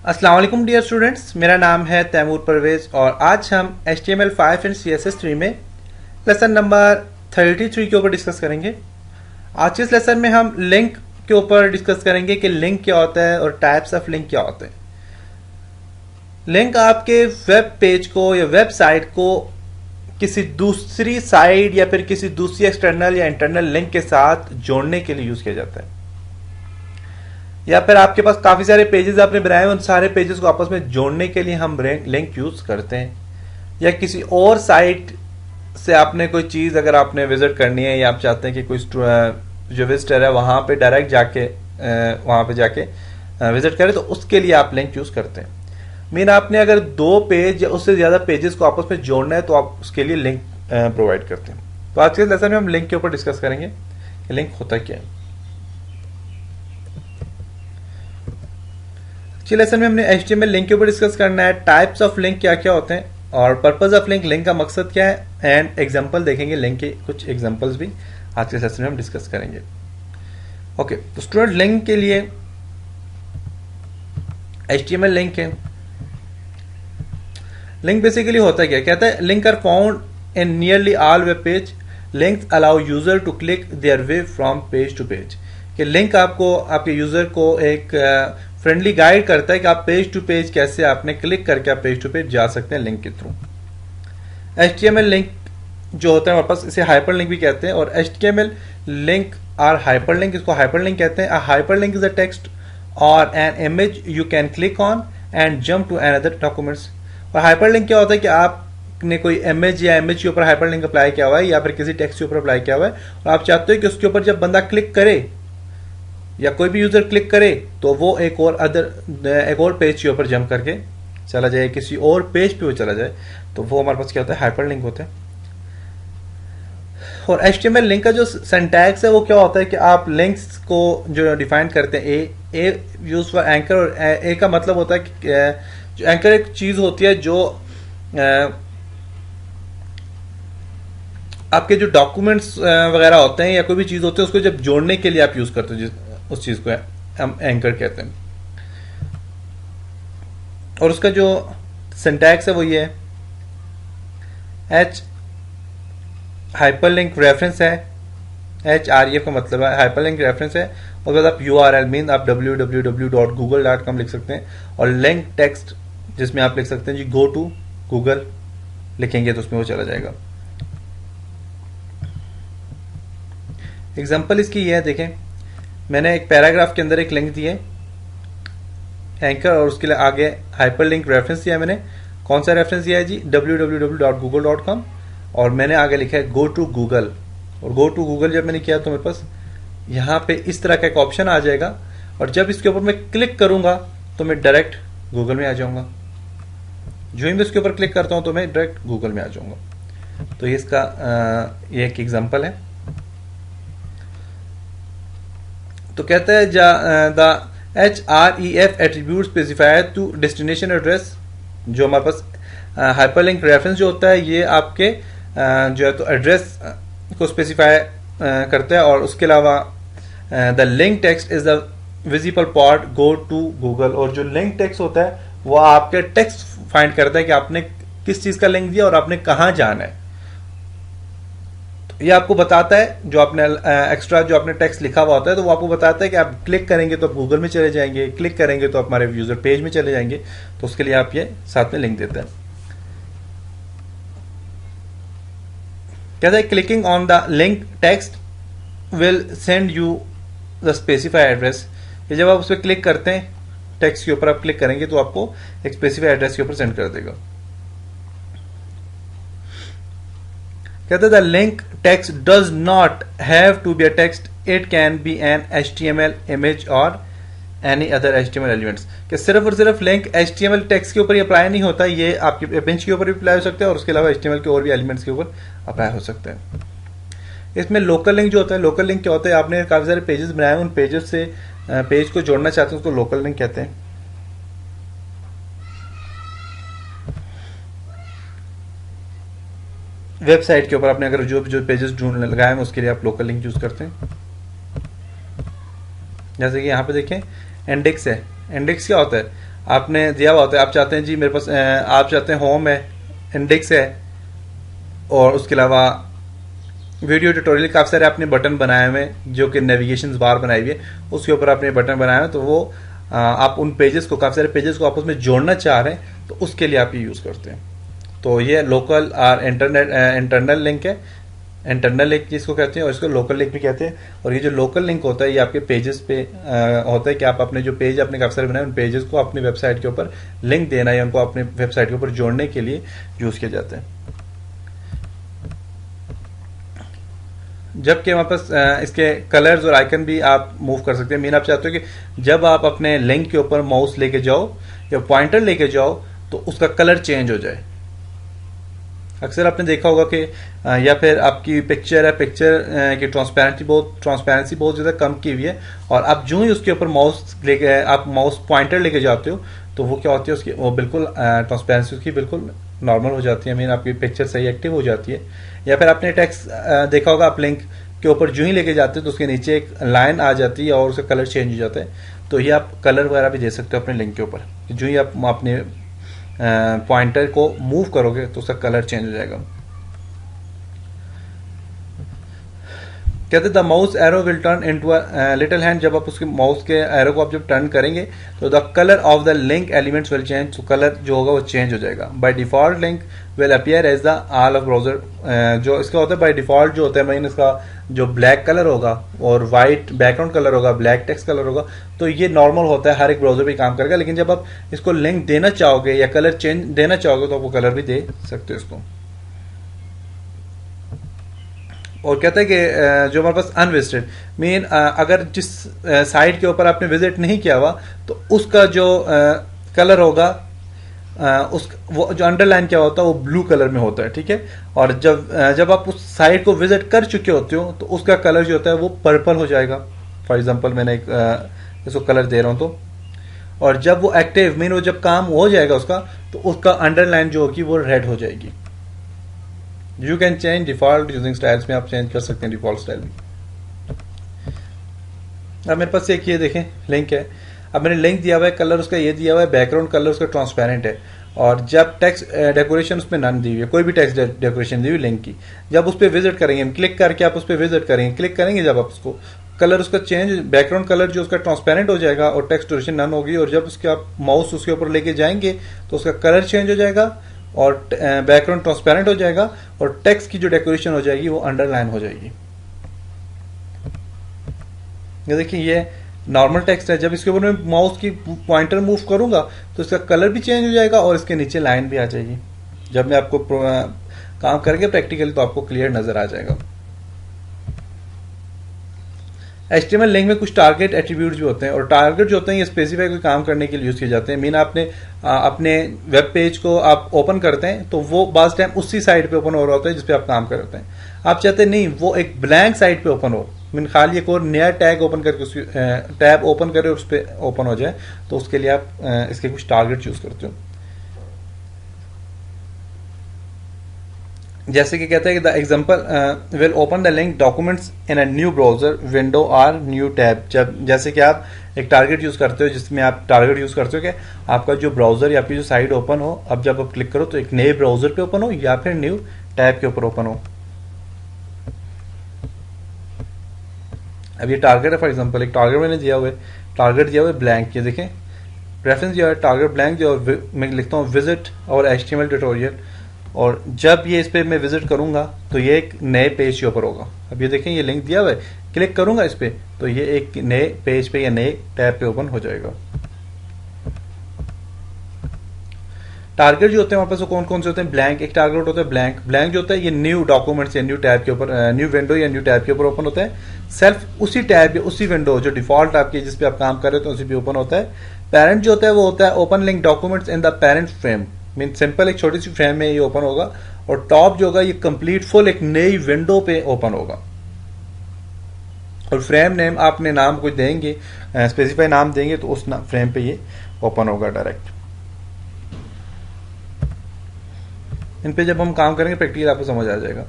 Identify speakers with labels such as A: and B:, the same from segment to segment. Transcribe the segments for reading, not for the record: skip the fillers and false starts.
A: अस्सलाम वालेकुम dear students, मेरा नाम है तैमूर परवेज और आज हम HTML5 एंड CSS3 में लेसन नंबर 33 के ऊपर डिस्कस करेंगे। आज के इस लेसन में हम लिंक के ऊपर डिस्कस करेंगे कि लिंक क्या होता है और टाइप्स ऑफ लिंक क्या होते हैं। लिंक आपके वेब पेज को या वेबसाइट को किसी दूसरी साइट या फिर किसी दूसरी एक्सटर्नल या इंटरनल लिंक के साथ जोड़ने के लिए यूज किया जाता है, या फिर आपके पास काफी सारे पेजेस आपने बनाए उन सारे पेजेस को आपस में जोड़ने के लिए हम लिंक यूज करते हैं। या किसी और साइट से आपने कोई चीज अगर आपने विजिट करनी है या आप चाहते हैं कि कोई जो विजिटर है वहां पे डायरेक्ट जाके वहां पे जाके विजिट करे, तो उसके लिए आप लिंक यूज करते हैं। मीन आपने अगर दो पेज या उससे ज्यादा पेजेस को आपस में जोड़ना है तो आप उसके लिए लिंक प्रोवाइड करते हैं। तो आज के लेसन में हम लिंक के ऊपर डिस्कस करेंगे कि लिंक होता क्या है। लेसन में हमने HTML लिंक के ऊपर डिस्कस करना है, टाइप्स ऑफ लिंक क्या क्या होते हैं और पर्पस ऑफ लिंक, लिंक का मकसद क्या है, एंड एग्जांपल देखेंगे। लिंक के कुछ एग्जांपल्स भी आज के सेशन में हम डिस्कस करेंगे। ओके, तो स्टूडेंट लिंक के लिए HTML लिंक है। लिंक बेसिकली होता है क्या, कहता है link are found in nearly all web page, links allow user to click there way from page to page. कि लिंक आपको आपके यूजर को एक फ्रेंडली गाइड करता है कि आप पेज टू पेज कैसे आपने क्लिक करके आप पेज टू पेज जा सकते हैं लिंक के थ्रू। HTML लिंक जो होता है हमारे पास, इसे हाइपर लिंक भी कहते हैं। और HTML link or hyperlink, इसको हाइपर लिंक कहते हैं। Hyperlink is a text और an image you can click on and jump to another documents. और हाइपर लिंक क्या होता है कि आपने कोई इमेज या इमेज के ऊपर हाइपर लिंक अप्लाई किया हुआ है या फिर किसी टेक्स्ट के ऊपर अप्लाई किया हुआ है और आप चाहते हो कि उसके ऊपर जब बंदा क्लिक करे या कोई भी यूजर क्लिक करे तो वो एक और पेज के ऊपर जंप करके चला जाए, किसी और पेज पे वो चला जाए, तो वो हमारे पास क्या होता है, हाइपर लिंक होता है। और HTML लिंक का जो सिंटैक्स है वो क्या होता है कि आप लिंक्स को जो डिफाइन करते हैं, ए यूज फॉर एंकर, और ए का मतलब होता है कि जो एंकर एक चीज होती है जो आपके जो डॉक्यूमेंट्स वगैरह होते हैं या कोई भी चीज होती है उसको जब जोड़ने के लिए आप यूज करते हो, उस चीज को हम एंकर कहते हैं। और उसका जो सिंटैक्स है वो ये है, H हाइपरलिंक रेफरेंस है, HREF का मतलब है हाइपरलिंक रेफरेंस है। और बाद आप URL मीन आप www.google.com लिख सकते हैं। और लिंक टेक्स्ट जिसमें आप लिख सकते हैं जी गो टू गूगल लिखेंगे तो उसमें वो चला जाएगा। एग्जाम्पल इसकी ये है, देखें मैंने एक पैराग्राफ के अंदर एक लिंक दी है एंकर और उसके लिए आगे हाइपरलिंक रेफरेंस दिया है। मैंने कौन सा रेफरेंस दिया है जी, www.google.com, और मैंने आगे लिखा है गो टू गूगल। और गो टू गूगल जब मैंने किया तो मेरे पास यहाँ पे इस तरह का एक ऑप्शन आ जाएगा और जब इसके ऊपर मैं क्लिक करूंगा तो मैं डायरेक्ट गूगल में आ जाऊंगा। जो ही मैं इसके ऊपर क्लिक करता हूं तो मैं डायरेक्ट गूगल में आ जाऊंगा। तो ये इसका ये एक एग्जाम्पल है। तो कहता है the HREF attribute specifier to destination address. जो हमारे पास हाइपरलिंक रेफरेंस जो होता है ये आपके जो है तो एड्रेस को स्पेसिफाई करता है। और उसके अलावा the link text is the visible part go to Google. और जो लिंक टेक्स्ट होता है वो आपके टेक्स्ट फाइंड करता है कि आपने किस चीज का लिंक दिया और आपने कहां जाना है। ये आपको बताता है, जो आपने एक्स्ट्रा जो आपने टेक्स्ट लिखा हुआ होता है तो वो आपको बताता है कि आप क्लिक करेंगे तो आप गूगल में चले जाएंगे, क्लिक करेंगे तो आप हमारे यूजर पेज में चले जाएंगे। तो उसके लिए आप ये साथ में लिंक देते हैं। कहता है clicking on the link text will send you the specify address. जब आप उस पर क्लिक करते हैं, टेक्स्ट के ऊपर आप क्लिक करेंगे तो आपको एक स्पेसिफाई एड्रेस के ऊपर सेंड कर देगा। कहते हैं the link text does not have to be a text, it can be an HTML image और एनी अदर HTML एलिमेंट्स। कि सिर्फ और सिर्फ लिंक HTML टेक्स्ट के ऊपर ही अप्लाई नहीं होता, ये आपके इमेज के ऊपर भी अप्लाई हो सकता है और उसके अलावा HTML के और भी एलिमेंट्स के ऊपर अप्लाई हो सकता है। इसमें लोकल लिंक जो होता है, लोकल लिंक क्या होता है, आपने काफी सारे पेजेस बनाए, उन पेजेस से पेज को जोड़ना चाहते हैं, उसको लोकल लिंक कहते हैं। वेबसाइट के ऊपर आपने अगर जो पेजेस ढूंढने लगाए हैं उसके लिए आप लोकल लिंक यूज करते हैं। जैसे कि यहाँ पे देखें इंडेक्स है। इंडेक्स क्या होता है, आपने दिया हुआ होता है, आप चाहते हैं जी मेरे पास आप चाहते हैं होम है, इंडेक्स है, और उसके अलावा वीडियो ट्यूटोरियल काफ़ी सारे आपने बटन बनाए हुए हैं जो कि नेविगेशन बार बनाई हुई है, उसके ऊपर आपने बटन बनाए हुए, तो वो आप उन पेजेस को, काफ़ी सारे पेजेस को आपस में जोड़ना चाह रहे हैं, तो उसके लिए आप ये यूज़ करते हैं। तो ये लोकल और इंटरनल लिंक है, इंटरनल लिंक जिसको कहते हैं, और इसको लोकल लिंक भी कहते हैं। और ये जो लोकल लिंक होता है ये आपके पेजेस पे होता है कि आप अपने जो पेज अपने काफ़ी सारे बनाए उन पेजेस को अपनी वेबसाइट के ऊपर लिंक देना या उनको अपने वेबसाइट के ऊपर जोड़ने के लिए यूज़ किया जाता है। जबकि हमारे पास इसके कलर्स और आइकन भी आप मूव कर सकते हैं। मीन आप चाहते हो कि जब आप अपने लिंक के ऊपर माउस लेके जाओ या पॉइंटर लेके जाओ तो उसका कलर चेंज हो जाए। अक्सर आपने देखा होगा कि या फिर आपकी पिक्चर है, पिक्चर की ट्रांसपेरेंसी बहुत ज़्यादा कम की हुई है, और आप जो ही उसके ऊपर माउस लेके आप माउस पॉइंटर लेके जाते हो तो वो क्या होती है, उसकी वो बिल्कुल ट्रांसपेरेंसी उसकी बिल्कुल नॉर्मल हो जाती है। मीन आपकी पिक्चर सही एक्टिव हो जाती है। या फिर आपने टेक्स्ट देखा होगा, आप लिंक के ऊपर जो ही लेके जाते हो तो उसके नीचे एक लाइन आ जाती है और उसका कलर चेंज हो जाता है। तो ये आप कलर वगैरह भी दे सकते हो अपने लिंक के ऊपर। जो ही आप अपने पॉइंटर को मूव करोगे तो उसका कलर चेंज हो जाएगा। कहते the mouse arrow will turn into a little hand. जब आप उसके माउस के एरो को आप जब टर्न करेंगे तो the colour of the link elements will change. तो कलर जो होगा वो चेंज हो जाएगा। By default link will appear as the all of browser. जो इसका होता है बाय डिफॉल्ट जो होता है मीन इसका जो ब्लैक कलर होगा और वाइट बैकग्राउंड कलर होगा, ब्लैक टेक्स्ट कलर होगा, तो ये नॉर्मल होता है, हर एक ब्राउजर पे काम करेगा। लेकिन जब आप इसको लिंक देना चाहोगे या कलर चेंज देना चाहोगे तो आप वो कलर भी दे सकते हो इसको। और कहते हैं कि जो हमारे पास अनविजिटेड मीन अगर जिस साइट के ऊपर आपने विजिट नहीं किया हुआ तो उसका जो कलर होगा उस वो जो अंडरलाइन क्या होता है वो ब्लू कलर में होता है, ठीक है। और जब आप उस साइट को विजिट कर चुके होते हो तो उसका कलर जो होता है वो पर्पल हो जाएगा। फॉर एग्जांपल मैंने एक इसको कलर दे रहा हूँ तो, और जब वो एक्टिव मीन वो जब काम हो जाएगा उसका तो उसका अंडरलाइन जो होगी वो रेड हो जाएगी। You can change default using styles में आप चेंज कर सकते हैं डिफॉल्ट स्टाइल भी। अब मेरे पास एक ये देखें लिंक है। अब मैंने लिंक दिया हुआ है, कलर उसका ये दिया हुआ है, बैकग्राउंड कलर उसका ट्रांसपेरेंट है, और जब टेक्स्ट डेकोरेशन उसमें नन दी हुई है, कोई भी टेक्स्ट डेकोरेशन दी हुई लिंक की, जब उस पर विजिट करेंगे क्लिक करके आप उस पर विजिट करेंगे, क्लिक करेंगे जब आप उसको, कलर उसका चेंज, बैकग्राउंड कलर जो उसका ट्रांसपेरेंट हो जाएगा और टेक्स्ट डेकोरेशन नन होगी, और जब उसके आप माउस उसके ऊपर लेके जाएंगे तो उसका कलर चेंज हो जाएगा और बैकग्राउंड ट्रांसपेरेंट हो जाएगा और टेक्स्ट की जो डेकोरेशन हो जाएगी वो अंडरलाइन हो जाएगी। ये देखिए ये नॉर्मल टेक्स्ट है, जब इसके ऊपर मैं माउस की पॉइंटर मूव करूंगा तो इसका कलर भी चेंज हो जाएगा और इसके नीचे लाइन भी आ जाएगी। जब मैं आपको काम करेंगे प्रैक्टिकली तो आपको क्लियर नजर आ जाएगा। HTML लिंक में कुछ टारगेट एट्रीब्यूट्स भी होते हैं, और टारगेट जो होते हैं ये स्पेसिफाई कोई काम करने के लिए यूज किए जाते हैं। मीन आपने अपने वेब पेज को आप ओपन करते हैं तो वो बाज टाइम उसी साइट पे ओपन हो रहा होता है जिस पे आप काम करते हैं। आप चाहते हैं नहीं वो एक ब्लैंक साइट पे ओपन हो, मीन खाली एक और नया टैग ओपन करके उस टैब ओपन करे उस पर ओपन हो जाए, तो उसके लिए आप इसके कुछ टारगेट यूज करते हो। जैसे कि कहते हैं कि the example will open the link documents in a new browser window और न्यू टैब। जब जैसे कि आप एक टारगेट यूज करते हो जिसमें आप टारगेट यूज करते हो कि आपका जो ब्राउजर या आपकी जो साइट ओपन हो, अब जब आप क्लिक करो तो एक नए ब्राउजर पे ओपन हो या फिर न्यू टैब के ऊपर ओपन हो। अब ये टारगेट है, फॉर एग्जांपल एक टारगेट मैंने दिया हुआ है, टारगेट दिया हुआ है ब्लैंक, ये देखें रेफरेंस दिया हुआ है टारगेट ब्लैंक दिया, और मैं लिखता हूँ विजिट और HTML ट्यूटोरियल, और जब ये इस पर मैं विजिट करूंगा तो ये एक नए पेज के ऊपर होगा। अब ये देखें ये लिंक दिया हुआ है, क्लिक करूंगा इस पर तो ये एक नए पेज पे या नए टैब पे ओपन हो जाएगा। टारगेट जो होते हैं हमारे पास कौन कौन से होते हैं? ब्लैंक एक टारगेट होता है, ब्लैंक जो होता है ये न्यू डॉक्यूमेंट्स या न्यू टैब के ऊपर, न्यू विंडो या न्यू टैब के ऊपर ओपन होता है। सेल्फ उसी टैब या उसी विंडो जो डिफॉल्ट आपकी जिस पे आप काम कर रहे हो उसी पे ओपन होता है। पेरेंट जो होता है वो होता है open link documents in the parent frame, mean simple एक छोटी सी फ्रेम में ये ओपन होगा, और टॉप जो होगा ये कंप्लीट फुल एक नई विंडो पे ओपन होगा। और फ्रेम नेम आपने नाम कुछ देंगे, स्पेसिफाई नाम देंगे तो उस फ्रेम पे ये ओपन होगा डायरेक्ट। इन पे जब हम काम करेंगे प्रैक्टिकल आपको समझ आ जाएगा।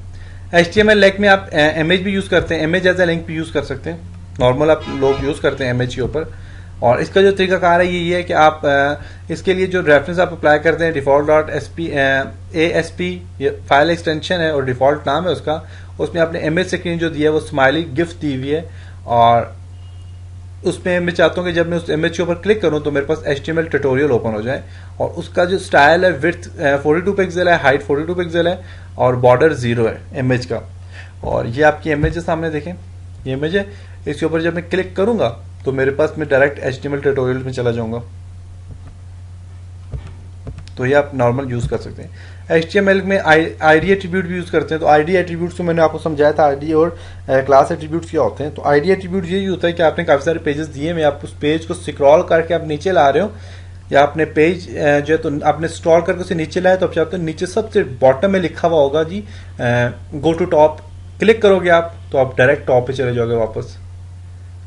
A: HTML लिंक में आप इमेज भी यूज करते हैं, इमेज एज ए लिंक भी यूज कर सकते हैं, नॉर्मल आप लोग यूज करते हैं इमेज के ऊपर। और इसका जो तरीकाकार है ये है कि आप इसके लिए जो रेफरेंस आप अप्लाई करते हैं डिफॉल्ट डॉट ASP ये फाइल एक्सटेंशन है और डिफॉल्ट नाम है उसका, उसमें आपने इमेज स्क्रीन जो दिया है वो स्माइली गिफ्ट दी हुई है, और उसमें मैं चाहता हूँ कि जब मैं उस इमेज के ऊपर क्लिक करूँ तो मेरे पास HTML ट्यूटोरियल ओपन हो जाए, और उसका जो स्टाइल है विड्थ 42 पिक्सल है, हाइट 42 पिक्सल है, और बॉर्डर 0 है इमेज का। और ये आपकी इमेज है, सामने देखें ये इमेज है, इसके ऊपर जब मैं क्लिक करूंगा तो मेरे पास मैं डायरेक्ट HTML ट्यूटोरियल में चला जाऊंगा। तो ये आप नॉर्मल यूज कर सकते हैं। HTML में ID एट्रीब्यूट भी यूज करते हैं। तो ID एट्रीब्यूट्स तो मैंने आपको समझाया था, ID और क्लास एट्रीब्यूट्स क्या होते हैं। तो ID एट्रीब्यूट यही होता है कि आपने काफी सारे पेजेस दिए में आप उस पेज को स्क्रॉल करके आप नीचे ला रहे हो, या आपने पेज जो है तो आपने स्क्रॉल करके उसे नीचे लाया, तो आप चाहते हो नीचे सबसे बॉटम में लिखा हुआ होगा जी गो टू टॉप, क्लिक करोगे आप तो आप डायरेक्ट टॉप पे चले जाओगे वापस,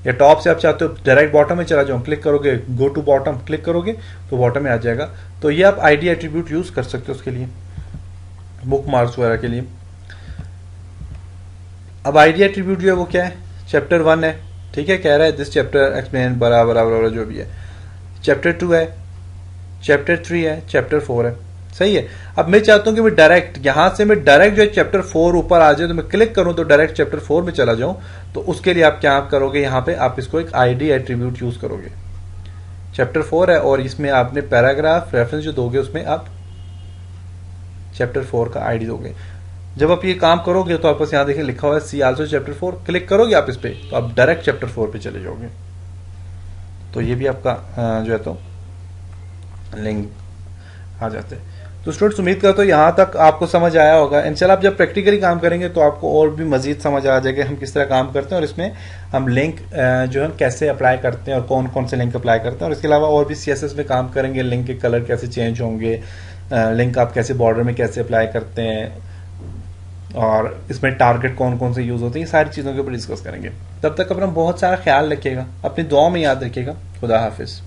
A: या टॉप से आप चाहते हो डायरेक्ट बॉटम में चला जाओ, क्लिक करोगे गो टू बॉटम, क्लिक करोगे तो बॉटम में आ जाएगा। तो ये आप ID एट्रीब्यूट यूज कर सकते हो उसके लिए, बुक मार्क्स वगैरह के लिए। अब ID एट्रीब्यूट जो है वो क्या है, चैप्टर 1 है, ठीक है, कह रहा है दिस चैप्टर एक्सप्लेन बराबर जो भी है। चैप्टर 2 है, चैप्टर 3 है, चैप्टर 4 है, सही है। अब मैं चाहता हूं कि मैं डायरेक्ट यहां से मैं डायरेक्ट जो है चैप्टर 4 ऊपर आ जाए, तो मैं क्लिक करूं तो डायरेक्ट चैप्टर 4 में चला जाऊं। तो उसके लिए आप क्या करोगे, यहां पे आप इसको एक ID एट्रीब्यूट यूज करोगे। चैप्टर 4 है और इसमें आपने पैराग्राफ रेफरेंस जो दोगे उसमें आप चैप्टर 4 का ID दोगे। जब आप ये काम करोगे तो आपको यहां देखिए लिखा हुआ है सी आल्सो चैप्टर 4, क्लिक करोगे आप इस पे तो आप डायरेक्ट चैप्टर 4 पे चले जाओगे। तो ये भी आपका जो है तो लिंक आ जाते हैं। तो स्टूडेंट्स उम्मीद करता हूँ यहाँ तक आपको समझ आया होगा। इंशाल्लाह आप जब प्रैक्टिकली काम करेंगे तो आपको और भी मजीद समझ आ जाएगा हम किस तरह काम करते हैं, और इसमें हम लिंक जो है कैसे अप्लाई करते हैं और कौन कौन से लिंक अप्लाई करते हैं। और इसके अलावा और भी CSS में काम करेंगे, लिंक के कलर कैसे चेंज होंगे, लिंक आप कैसे बॉर्डर में कैसे अप्लाई करते हैं, और इसमें टारगेट कौन कौन से यूज होते हैं, ये सारी चीज़ों के ऊपर डिस्कस करेंगे। तब तक अपना बहुत सारा ख्याल रखिएगा, अपनी दुआ में याद रखिएगा। खुदा हाफिज़।